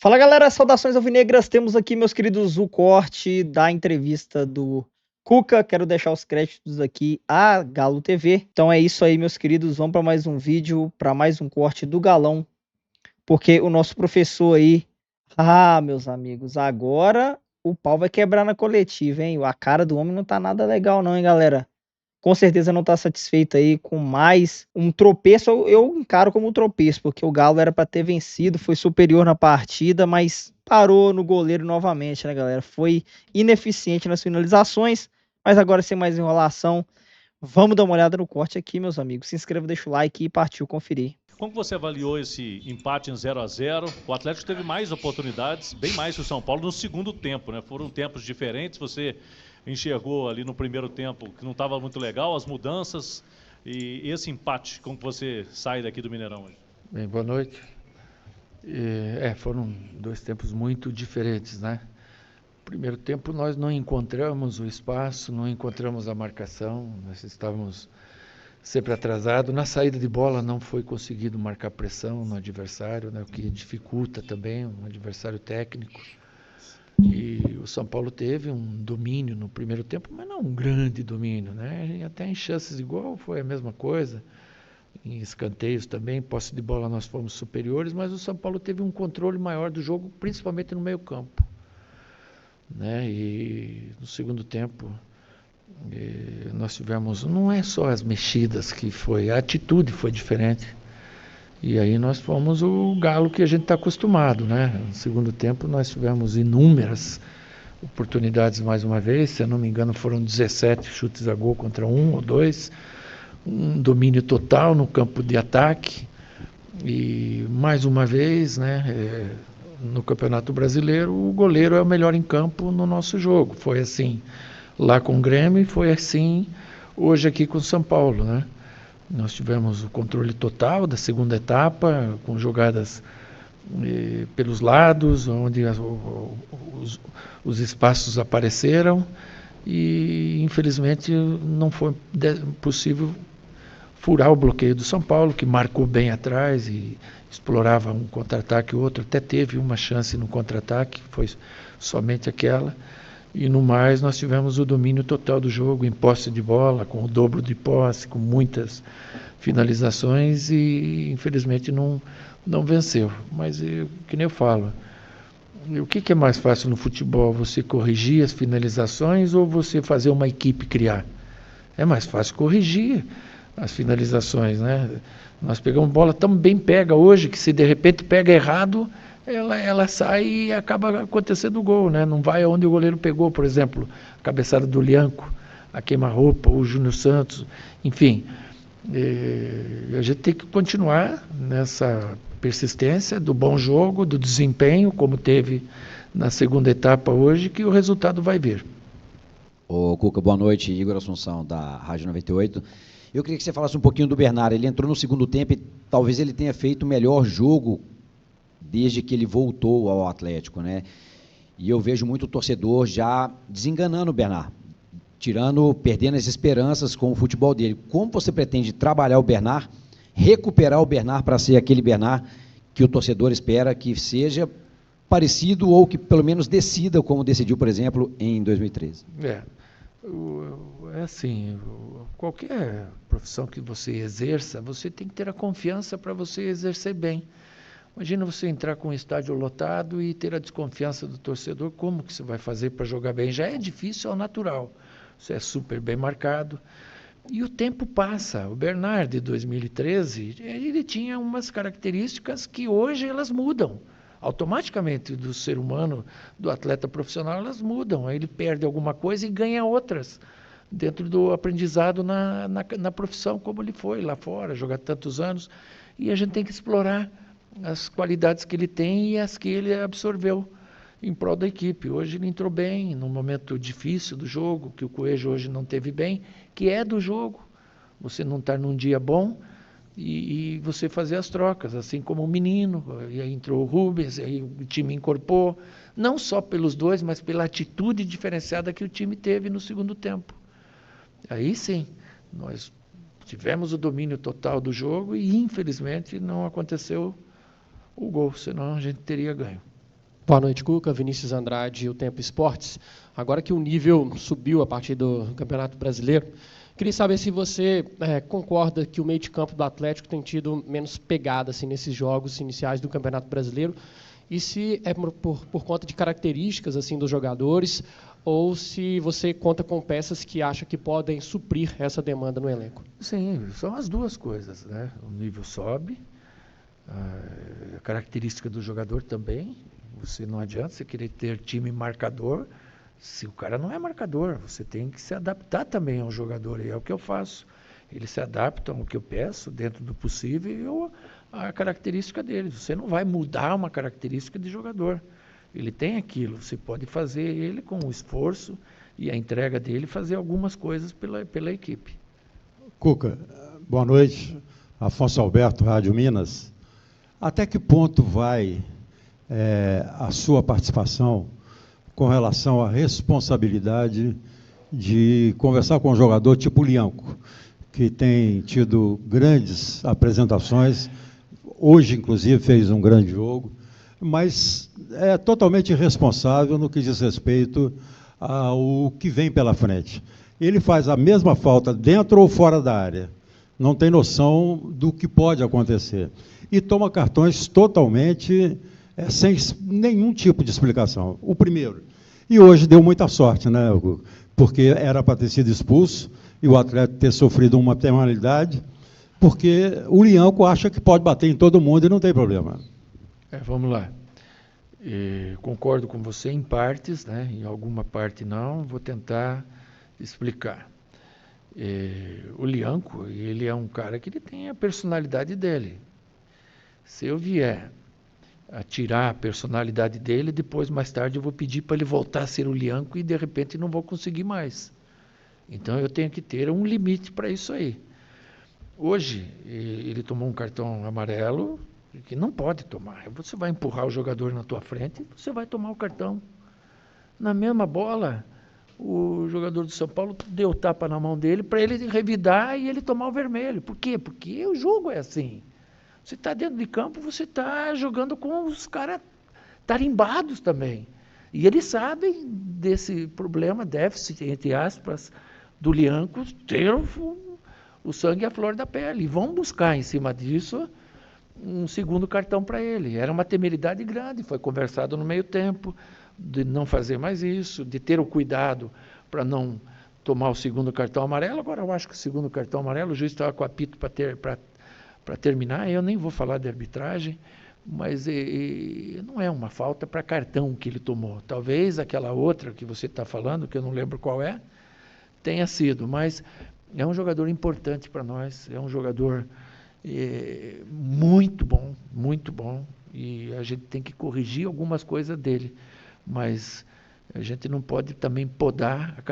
Fala galera, saudações alvinegras. Temos aqui, meus queridos, o corte da entrevista do Cuca. Quero deixar os créditos aqui a Galo TV. Então é isso aí, meus queridos. Vamos para mais um vídeo, para mais um corte do Galão, porque o nosso professor aí, meus amigos, agora o pau vai quebrar na coletiva, hein? A cara do homem não tá nada legal, não, hein, galera? Com certeza não está satisfeito aí com mais um tropeço. Eu encaro como um tropeço, porque o Galo era para ter vencido, foi superior na partida, mas parou no goleiro novamente, né, galera? Foi ineficiente nas finalizações, mas agora sem mais enrolação, vamos dar uma olhada no corte aqui, meus amigos. Se inscreva, deixa o like e partiu conferir. Como você avaliou esse empate em 0-0? O Atlético teve mais oportunidades, bem mais que o São Paulo no segundo tempo, né? Foram tempos diferentes. Você enxergou ali no primeiro tempo que não estava muito legal, as mudanças e esse empate. Como você sai daqui do Mineirão hoje? Bem, boa noite. Foram dois tempos muito diferentes, né? Primeiro tempo nós não encontramos o espaço, não encontramos a marcação, nós estávamos sempre atrasados. Na saída de bola não foi conseguido marcar pressão no adversário, né? O que dificulta também um adversário técnico. E o São Paulo teve um domínio no primeiro tempo, mas não um grande domínio, né? E até em chances de gol foi a mesma coisa. Em escanteios também, posse de bola nós fomos superiores, mas o São Paulo teve um controle maior do jogo, principalmente no meio-campo, né? E no segundo tempo nós tivemos, não é só as mexidas que foi, a atitude foi diferente. E aí nós fomos o Galo que a gente está acostumado, né? No segundo tempo nós tivemos inúmeras oportunidades mais uma vez, se eu não me engano foram 17 chutes a gol contra um ou dois, um domínio total no campo de ataque. E mais uma vez, né, no Campeonato Brasileiro, o goleiro é o melhor em campo no nosso jogo. Foi assim lá com o Grêmio e foi assim hoje aqui com o São Paulo, né? Nós tivemos o controle total da segunda etapa, com jogadas pelos lados, onde os espaços apareceram e infelizmente não foi possível furar o bloqueio do São Paulo, que marcou bem atrás e explorava um contra-ataque ou outro, até teve uma chance no contra-ataque, foi somente aquela, e no mais nós tivemos o domínio total do jogo, em posse de bola, com o dobro de posse, com muitas finalizações e infelizmente não venceu. Mas, que nem eu falo, o que é mais fácil no futebol? Você corrigir as finalizações ou você fazer uma equipe criar? É mais fácil corrigir as finalizações, né? Nós pegamos bola tão bem pega hoje que se de repente pega errado, ela sai e acaba acontecendo o gol, né? Não vai aonde o goleiro pegou, por exemplo, a cabeçada do Lianco, a queima-roupa, o Júnior Santos, enfim. A gente tem que continuar nessa persistência do bom jogo, do desempenho, como teve na segunda etapa hoje, que o resultado vai vir. Ô Cuca, boa noite, Igor Assunção, da Rádio 98. Eu queria que você falasse um pouquinho do Bernard. Ele entrou no segundo tempo e talvez ele tenha feito o melhor jogo desde que ele voltou ao Atlético, né? E eu vejo muito torcedor já desenganando o Bernard, perdendo as esperanças com o futebol dele. Como você pretende trabalhar o Bernard, recuperar o Bernard para ser aquele Bernard que o torcedor espera que seja parecido ou que pelo menos decida como decidiu, por exemplo, em 2013? É assim, qualquer profissão que você exerça, você tem que ter a confiança para você exercer bem. Imagina você entrar com um estádio lotado e ter a desconfiança do torcedor, como que você vai fazer para jogar bem? Já é difícil ao natural, você é super bem marcado. E o tempo passa. O Bernard, de 2013, ele tinha umas características que hoje elas mudam. Automaticamente, do ser humano, do atleta profissional, elas mudam. Ele perde alguma coisa e ganha outras, dentro do aprendizado na profissão, como ele foi lá fora, jogar tantos anos. E a gente tem que explorar as qualidades que ele tem e as que ele absorveu em prol da equipe. Hoje ele entrou bem, num momento difícil do jogo, que o Coelho hoje não teve bem, que é do jogo. Você não está num dia bom e você fazer as trocas, assim como o menino, e aí entrou o Rubens, aí o time incorporou, não só pelos dois, mas pela atitude diferenciada que o time teve no segundo tempo. Aí sim, nós tivemos o domínio total do jogo e infelizmente não aconteceu o gol, senão a gente teria ganho. Boa noite, Cuca. Vinícius Andrade, O Tempo Esportes. Agora que o nível subiu a partir do Campeonato Brasileiro, queria saber se você concorda que o meio de campo do Atlético tem tido menos pegada assim, nesses jogos iniciais do Campeonato Brasileiro, e se é por conta de características assim dos jogadores, ou se você conta com peças que acha que podem suprir essa demanda no elenco. Sim, são as duas coisas, né? O nível sobe, a característica do jogador também. Você não adianta você querer ter time marcador se o cara não é marcador. Você tem que se adaptar também ao jogador, e é o que eu faço. Eles se adaptam ao que eu peço, dentro do possível, a característica deles. Você não vai mudar uma característica de jogador. Ele tem aquilo, você pode fazer ele com o esforço e a entrega dele, fazer algumas coisas pela equipe. Cuca, boa noite. Afonso Alberto, Rádio Minas. Até que ponto vai a sua participação com relação à responsabilidade de conversar com um jogador tipo Lianco, que tem tido grandes apresentações, hoje, inclusive, fez um grande jogo, mas é totalmente irresponsável no que diz respeito ao que vem pela frente. Ele faz a mesma falta dentro ou fora da área, não tem noção do que pode acontecer, e toma cartões totalmente sem nenhum tipo de explicação. O primeiro. E hoje deu muita sorte, né? Porque era para ter sido expulso e o atleta ter sofrido uma penalidade, porque o Lianco acha que pode bater em todo mundo e não tem problema. Vamos lá. Concordo com você em partes, né? Em alguma parte não, vou tentar explicar. O Lianco, ele é um cara que ele tem a personalidade dele. Se eu vier a tirar a personalidade dele, depois, mais tarde, eu vou pedir para ele voltar a ser o Lianco e, de repente, não vou conseguir mais. Então, eu tenho que ter um limite para isso aí. Hoje, ele tomou um cartão amarelo que não pode tomar. Você vai empurrar o jogador na tua frente, você vai tomar o cartão. Na mesma bola, o jogador do São Paulo deu tapa na mão dele para ele revidar e ele tomar o vermelho. Por quê? Porque o jogo é assim. Você está dentro de campo, você está jogando com os caras tarimbados também. E eles sabem desse problema, déficit, entre aspas, do Lianco, ter o sangue à flor da pele. E vão buscar em cima disso um segundo cartão para ele. Era uma temeridade grande, foi conversado no meio tempo, de não fazer mais isso, de ter o cuidado para não tomar o segundo cartão amarelo. Agora eu acho que o segundo cartão amarelo, o juiz estava com apito para terminar, eu nem vou falar de arbitragem, mas não é uma falta para cartão que ele tomou. Talvez aquela outra que você está falando, que eu não lembro qual é, tenha sido, mas é um jogador importante para nós, é um jogador muito bom, e a gente tem que corrigir algumas coisas dele, mas a gente não pode também podar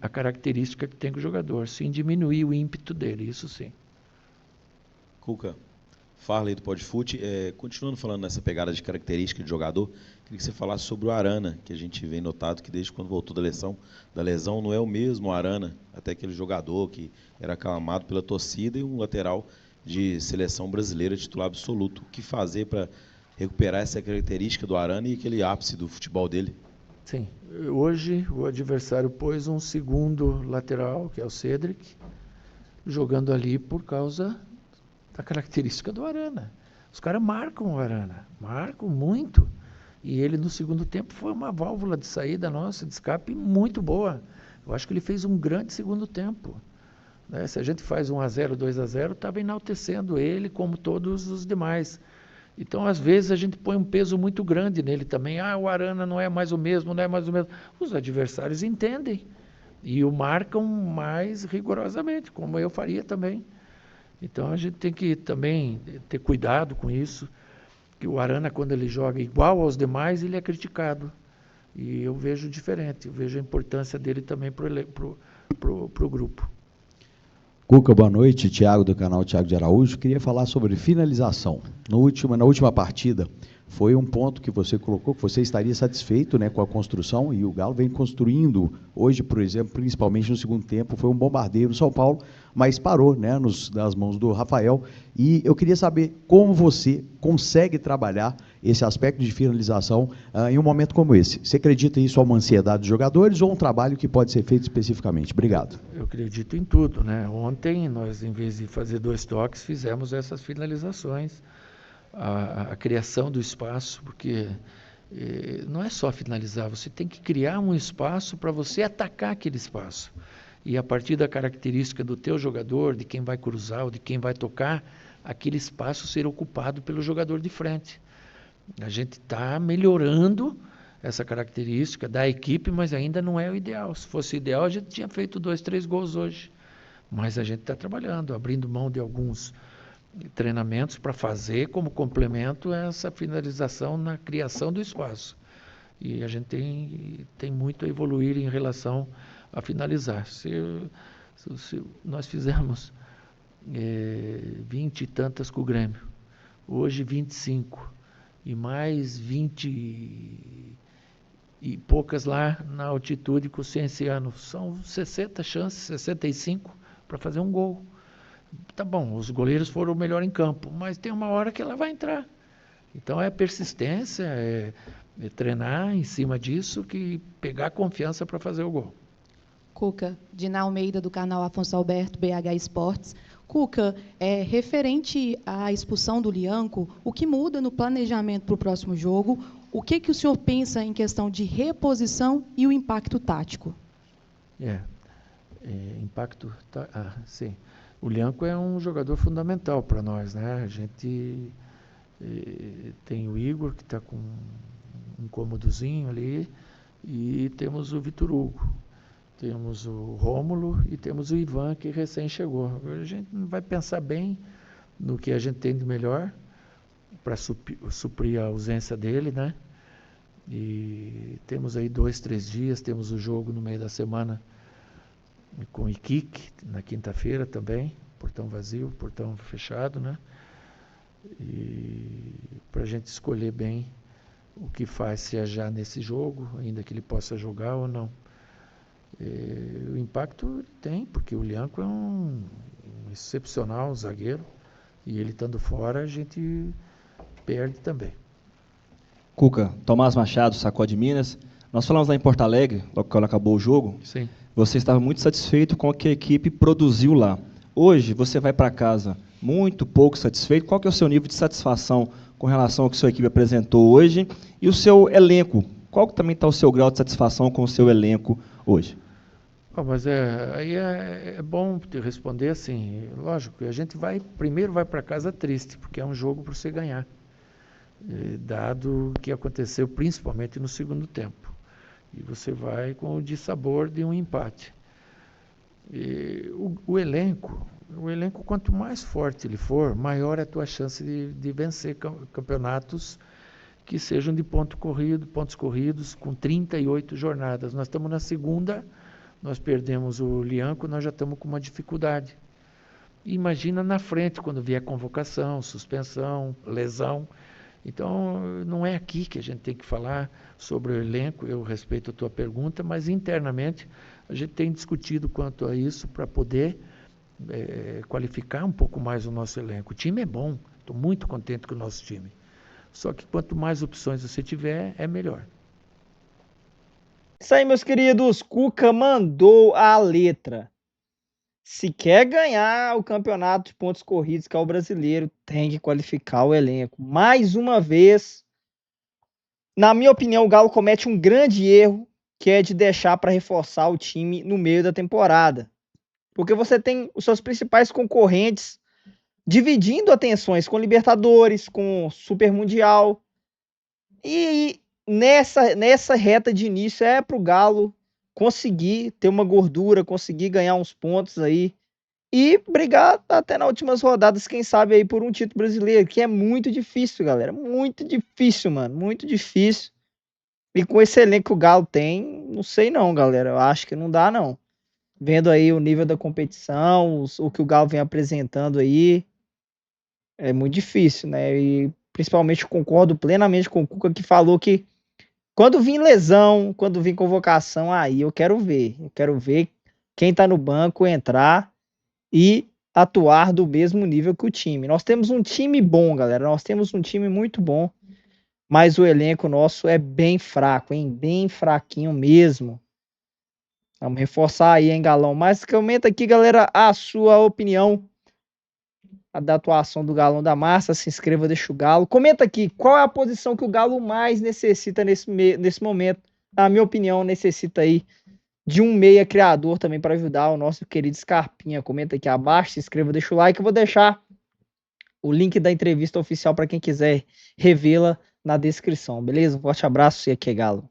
a característica que tem o jogador, sem diminuir o ímpeto dele, isso sim. Cuca, Farley do Podfute, continuando falando nessa pegada de característica de jogador, queria que você falasse sobre o Arana, que a gente vem notado que desde quando voltou da lesão não é o mesmo Arana, até aquele jogador que era aclamado pela torcida e um lateral de seleção brasileira titular absoluto. O que fazer para recuperar essa característica do Arana e aquele ápice do futebol dele? Sim, hoje o adversário pôs um segundo lateral, que é o Cedric, jogando ali por causa da característica do Arana. Os caras marcam o Arana, marcam muito. E ele no segundo tempo foi uma válvula de saída nossa, de escape muito boa. Eu acho que ele fez um grande segundo tempo. Né? Se a gente faz 1-0, 2-0, estava enaltecendo ele como todos os demais. Então, às vezes, a gente põe um peso muito grande nele também. O Arana não é mais o mesmo, não é mais o mesmo. Os adversários entendem e o marcam mais rigorosamente, como eu faria também. Então, a gente tem que também ter cuidado com isso, que o Arana, quando ele joga igual aos demais, ele é criticado. E eu vejo diferente, eu vejo a importância dele também para o grupo. Cuca, boa noite. Thiago, do canal Thiago de Araújo. Queria falar sobre finalização. Na última partida, foi um ponto que você colocou, que você estaria satisfeito, né, com a construção, e o Galo vem construindo, hoje, por exemplo, principalmente no segundo tempo, foi um bombardeio no São Paulo, mas parou, né, nas mãos do Rafael, e eu queria saber como você consegue trabalhar esse aspecto de finalização em um momento como esse. Você acredita isso é uma ansiedade dos jogadores ou um trabalho que pode ser feito especificamente? Obrigado. Eu acredito em tudo, né? Ontem, nós, em vez de fazer 2 toques, fizemos essas finalizações, a criação do espaço, porque não é só finalizar, você tem que criar um espaço para você atacar aquele espaço. E a partir da característica do teu jogador, de quem vai cruzar ou de quem vai tocar, aquele espaço ser ocupado pelo jogador de frente. A gente está melhorando essa característica da equipe, mas ainda não é o ideal. Se fosse ideal, a gente tinha feito 2, 3 gols hoje. Mas a gente está trabalhando, abrindo mão de alguns treinamentos para fazer como complemento essa finalização na criação do espaço. E a gente tem muito a evoluir em relação a finalizar. Se nós fizemos 20 e tantas com o Grêmio, hoje 25, e mais 20 e poucas lá na altitude com o Cienciano. São 60 chances, 65 para fazer um gol. Tá bom, os goleiros foram o melhor em campo, mas tem uma hora que ela vai entrar. Então é persistência, é treinar em cima disso, que pegar confiança para fazer o gol. Cuca, Dina Almeida, do canal Afonso Alberto, BH Esportes. Cuca, referente à expulsão do Lianco, o que muda no planejamento para o próximo jogo? O que o senhor pensa em questão de reposição e o impacto tático? Impacto, sim. O Lianco é um jogador fundamental para nós, né? A gente tem o Igor, que está com um incômodozinho ali, e temos o Vitor Hugo, temos o Rômulo e temos o Ivan, que recém chegou. A gente vai pensar bem no que a gente tem de melhor para suprir a ausência dele, né? E temos aí 2, 3 dias, temos o jogo no meio da semana com o Iquique, na quinta-feira também, portão vazio, portão fechado, né? E para a gente escolher bem o que faz, se é já nesse jogo, ainda que ele possa jogar ou não. O impacto tem, porque o Lianco é um excepcional zagueiro, e ele estando fora, a gente perde também. Cuca, Tomás Machado, Sacode Minas. Nós falamos lá em Porto Alegre, logo quando acabou o jogo. Sim. Você estava muito satisfeito com o que a equipe produziu lá. Hoje, você vai para casa muito pouco satisfeito. Qual que é o seu nível de satisfação com relação ao que a sua equipe apresentou hoje? E o seu elenco? Qual que também está o seu grau de satisfação com o seu elenco hoje? Mas aí é bom te responder assim, lógico, a gente primeiro vai para casa triste, porque é um jogo para você ganhar, dado o que aconteceu principalmente no segundo tempo. E você vai com o dissabor de um empate. O elenco, quanto mais forte ele for, maior é a tua chance de vencer campeonatos que sejam de pontos corridos, com 38 jornadas. Nós estamos na segunda, nós perdemos o Lianco, nós já estamos com uma dificuldade. Imagina na frente, quando vier convocação, suspensão, lesão. Então, não é aqui que a gente tem que falar sobre o elenco, eu respeito a tua pergunta, mas internamente a gente tem discutido quanto a isso para poder qualificar um pouco mais o nosso elenco. O time é bom, estou muito contente com o nosso time. Só que quanto mais opções você tiver, é melhor. Isso aí, meus queridos. Cuca mandou a letra. Se quer ganhar o campeonato de pontos corridos, que é o brasileiro, tem que qualificar o elenco. Mais uma vez, na minha opinião, o Galo comete um grande erro, que é de deixar para reforçar o time no meio da temporada. Porque você tem os seus principais concorrentes dividindo atenções com Libertadores, com Super Mundial. E nessa reta de início é para o Galo conseguir ter uma gordura, conseguir ganhar uns pontos aí e brigar até nas últimas rodadas, quem sabe aí por um título brasileiro, que é muito difícil, galera, muito difícil, mano, muito difícil. E com esse elenco que o Galo tem, não sei não, galera, eu acho que não dá não. Vendo aí o nível da competição, o que o Galo vem apresentando aí, é muito difícil, né? E principalmente concordo plenamente com o Cuca, que falou que quando vir lesão, quando vir convocação, aí eu quero ver. Eu quero ver quem tá no banco entrar e atuar do mesmo nível que o time. Nós temos um time bom, galera. Nós temos um time muito bom, mas o elenco nosso é bem fraco, hein? Bem fraquinho mesmo. Vamos reforçar aí, hein, Galão? Mas comenta aqui, galera, a sua opinião da atuação do Galão da Massa. Se inscreva, deixa o Galo. Comenta aqui, qual é a posição que o Galo mais necessita nesse momento? Na minha opinião, necessita aí de um meia criador também para ajudar o nosso querido Scarpinha. Comenta aqui abaixo, se inscreva, deixa o like. Eu vou deixar o link da entrevista oficial para quem quiser revê-la na descrição, beleza? Um forte abraço e aqui é Galo.